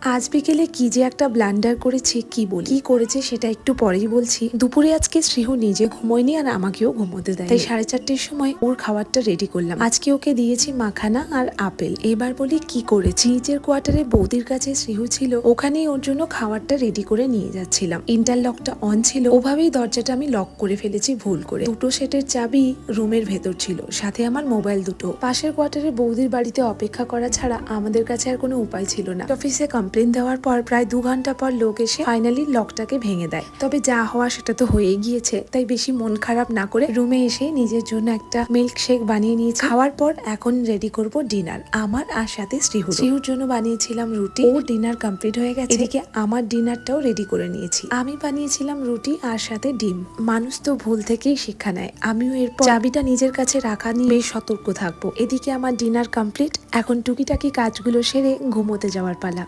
আজ বিকেলে কি যে একটা ব্লান্ডার করেছে কি বলি, কি করেছে সেটা একটু পরেই বলছি। দুপুরে আজকে শ্রীহু নিজে ঘুমোয়নি আর আমাকেও ঘুমোতে দেয়, তাই 4:30টার সময় ওর খাবারটা রেডি করলাম। আজকে ওকে দিয়েছি মাখানা আর আপেল। এবার বলি কি করেছি। নিচের কোয়ার্টারে বৌদির কাছে শ্রীহু ছিল, ওখানেই ওর জন্য খাবারটা রেডি করে নিয়ে যাচ্ছিলাম। ইন্টারলকটা অন ছিল, ওভাবেই দরজাটা আমি লক করে ফেলেছি ভুল করে। দুটো সেটের চাবি রুমের ভেতর ছিল, সাথে আমার মোবাইল দুটো। পাশের কোয়ার্টারে বৌদির বাড়িতে অপেক্ষা করা ছাড়া আমাদের কাছে আর কোনো উপায় ছিল না। অফিসে কমপ্লেন দেওয়ার পর প্রায় 2 ঘন্টা পর লোক এসে ফাইনালি লকটাকে ভেঙে দেয়। তবে যা হওয়া সেটা তো হয়েই গিয়েছে, তাই বেশি মন খারাপ না করে রুমে এসে নিজের জন্য একটা মিল্ক শেক বানিয়ে নিয়েছি। খাওয়ার পর এখন রেডি করব ডিনার, আমার আর সাথে শ্রীহুর জন্য বানিয়েছিলাম রুটি। ওর ডিনার কমপ্লিট হয়ে গেছে, এদিকে আমার ডিনারটাও রেডি করে নিয়েছি। আমি বানিয়েছিলাম রুটি আর সাথে ডিম। মানুষ তো ভুল থেকেই শিক্ষা নেয়, আমিও এরপর চাবিটা নিজের কাছে রাখা নিয়ে বেশ সতর্ক থাকবো। এদিকে আমার ডিনার কমপ্লিট, এখন টুকিটাকি কাজগুলো সেরে ঘুমোতে যাওয়ার পালা।